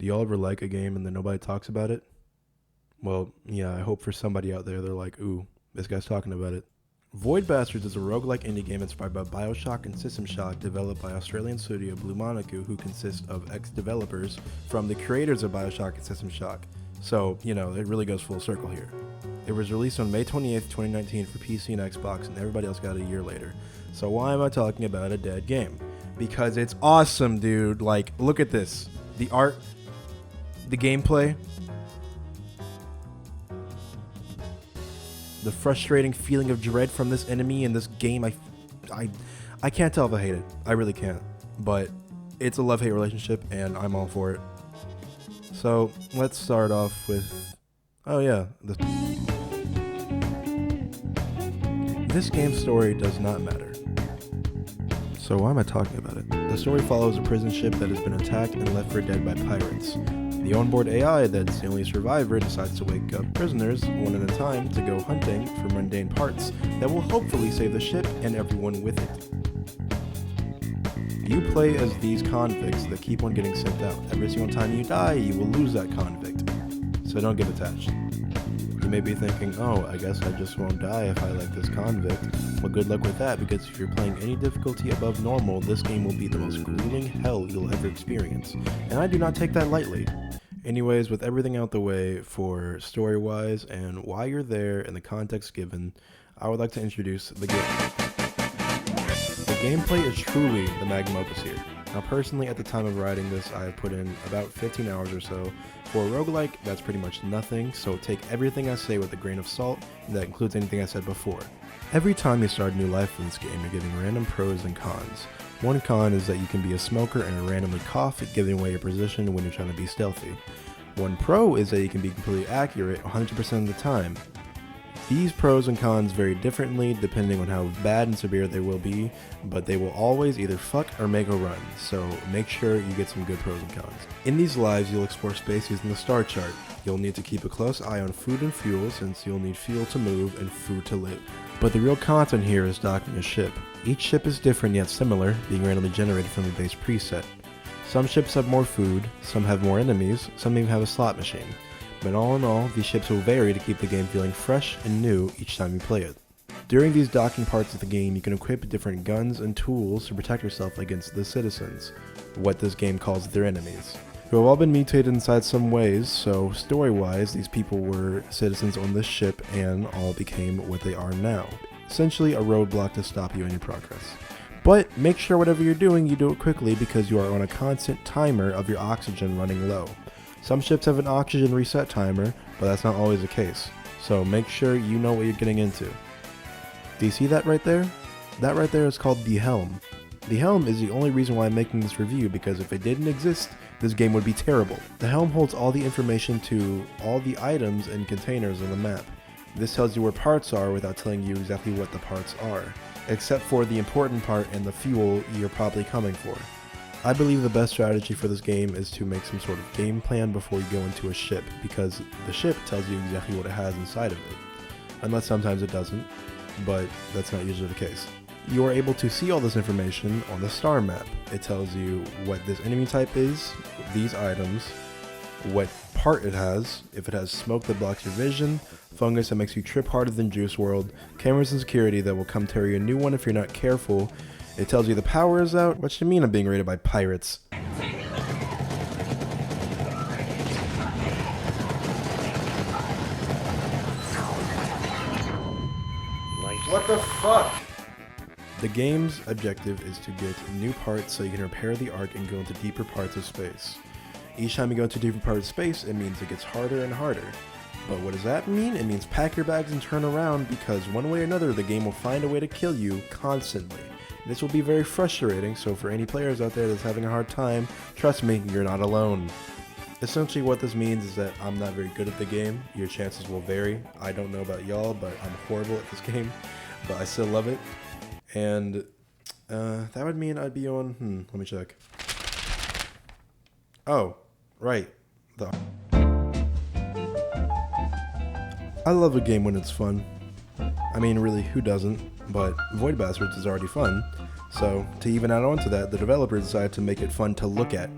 Do y'all ever like a game and then nobody talks about it? Well, yeah, I hope for somebody out there they're like, ooh, this guy's talking about it. Void Bastards is a roguelike indie game inspired by Bioshock and System Shock, developed by Australian studio Blue Monaco, who consists of ex-developers from the creators of Bioshock and System Shock. So, it really goes full circle here. It was released on May 28th, 2019 for PC and Xbox, and everybody else got it a year later. So why am I talking about a dead game? Because it's awesome, dude. Like, look at this. The art, the gameplay, the frustrating feeling of dread from this enemy in this game. I can't tell if I hate it. I really can't. But it's a love-hate relationship, and I'm all for it. So let's start off with, this game's story does not matter. So why am I talking about it? The story follows a prison ship that has been attacked and left for dead by pirates. The onboard AI that's the only survivor decides to wake up prisoners one at a time to go hunting for mundane parts that will hopefully save the ship and everyone with it. You play as these convicts that keep on getting sent out. Every single time you die, you will lose that convict. So don't get attached. You may be thinking, oh, I guess I just won't die if I like this convict. Well, good luck with that, because if you're playing any difficulty above normal, this game will be the most grueling hell you'll ever experience. And I do not take that lightly. Anyways, with everything out the way for story-wise and why you're there and the context given, I would like to introduce the game. The gameplay is truly the magnum opus here. Now personally, at the time of writing this, I have put in about 15 hours or so. For a roguelike, that's pretty much nothing, so take everything I say with a grain of salt, and that includes anything I said before. Every time you start a new life in this game, you're getting random pros and cons. One con is that you can be a smoker and randomly cough, giving away your position when you're trying to be stealthy. One pro is that you can be completely accurate 100% of the time. These pros and cons vary differently depending on how bad and severe they will be, but they will always either fuck or make a run, so make sure you get some good pros and cons. In these lives, you'll explore space using the star chart. You'll need to keep a close eye on food and fuel, since you'll need fuel to move and food to live. But the real content here is docking a ship. Each ship is different yet similar, being randomly generated from a base preset. Some ships have more food, some have more enemies, some even have a slot machine. But all in all, these ships will vary to keep the game feeling fresh and new each time you play it. During these docking parts of the game, you can equip different guns and tools to protect yourself against the citizens, what this game calls their enemies, who have all been mutated inside some ways, so story-wise, these people were citizens on this ship and all became what they are now. Essentially a roadblock to stop you in your progress. But make sure whatever you're doing, you do it quickly because you are on a constant timer of your oxygen running low. Some ships have an oxygen reset timer, but that's not always the case. So make sure you know what you're getting into. Do you see that right there? That right there is called the helm. The helm is the only reason why I'm making this review, because if it didn't exist, this game would be terrible. The helm holds all the information to all the items and containers on the map. This tells you where parts are without telling you exactly what the parts are, except for the important part and the fuel you're probably coming for. I believe the best strategy for this game is to make some sort of game plan before you go into a ship, because the ship tells you exactly what it has inside of it. Unless sometimes it doesn't, but that's not usually the case. You are able to see all this information on the star map. It tells you what this enemy type is, these items, what part it has, if it has smoke that blocks your vision, fungus that makes you trip harder than Juice WRLD, cameras and security that will come tear you a new one if you're not careful. It tells you the power is out. What you mean I'm being raided by pirates? What the fuck? The game's objective is to get new parts so you can repair the Ark and go into deeper parts of space. Each time you go into a different part of space, it means it gets harder and harder. But what does that mean? It means pack your bags and turn around, because one way or another, the game will find a way to kill you constantly. This will be very frustrating, so for any players out there that's having a hard time, trust me, you're not alone. Essentially what this means is that I'm not very good at the game. Your chances will vary. I don't know about y'all, but I'm horrible at this game, but I still love it. And that would mean I'd be on, let me check. Oh, right. I love a game when it's fun. I mean, really, who doesn't? But Void Bastards is already fun, so to even add on to that, the developers decided to make it fun to look at.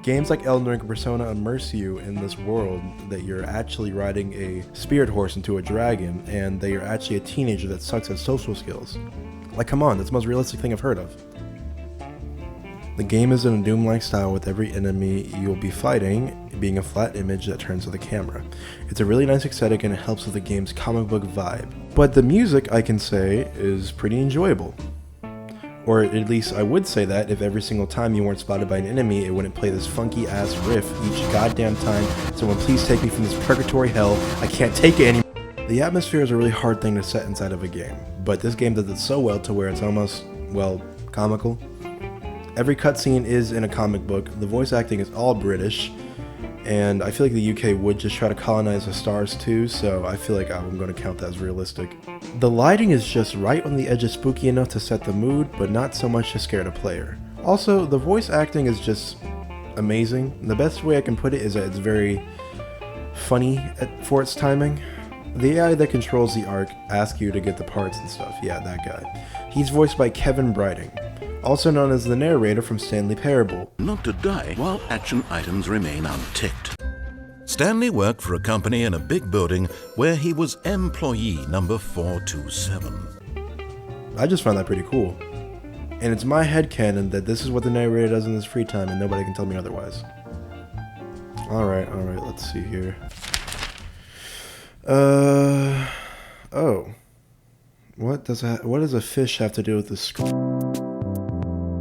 Games like Elden Ring and Persona immerse you in this world that you're actually riding a spirit horse into a dragon, and that you're actually a teenager that sucks at social skills. Like, come on, that's the most realistic thing I've heard of. The game is in a Doom-like style, with every enemy you'll be fighting being a flat image that turns to the camera. It's a really nice aesthetic and it helps with the game's comic book vibe. But the music, I can say, is pretty enjoyable. Or at least I would say that if every single time you weren't spotted by an enemy, it wouldn't play this funky ass riff each goddamn time. Someone please take me from this purgatory hell. I can't take it anymore. The atmosphere is a really hard thing to set inside of a game, but this game does it so well to where it's almost, well, comical. Every cutscene is in a comic book, the voice acting is all British, and I feel like the UK would just try to colonize the stars too, so I feel like I'm going to count that as realistic. The lighting is just right on the edge of spooky enough to set the mood, but not so much to scare the player. Also, the voice acting is just amazing. The best way I can put it is that it's very funny for its timing. The AI that controls the Ark asks you to get the parts and stuff. Yeah, that guy. He's voiced by Kevin Brighting, also known as the narrator from Stanley Parable. Not to die while action items remain unticked. Stanley worked for a company in a big building where he was employee number 427. I just found that pretty cool. And it's my headcanon that this is what the narrator does in his free time and nobody can tell me otherwise. Alright, let's see here. Oh. What does a fish have to do with this screen?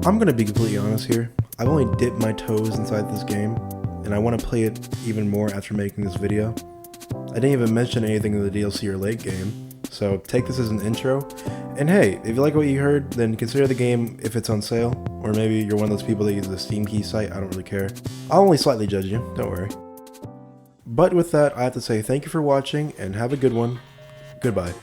I'm gonna be completely honest here. I've only dipped my toes inside this game, and I want to play it even more after making this video. I didn't even mention anything in the DLC or late game, so take this as an intro. And hey, if you like what you heard, then consider the game if it's on sale, or maybe you're one of those people that use the Steam Key site, I don't really care. I'll only slightly judge you, don't worry. But with that, I have to say thank you for watching, and have a good one. Goodbye.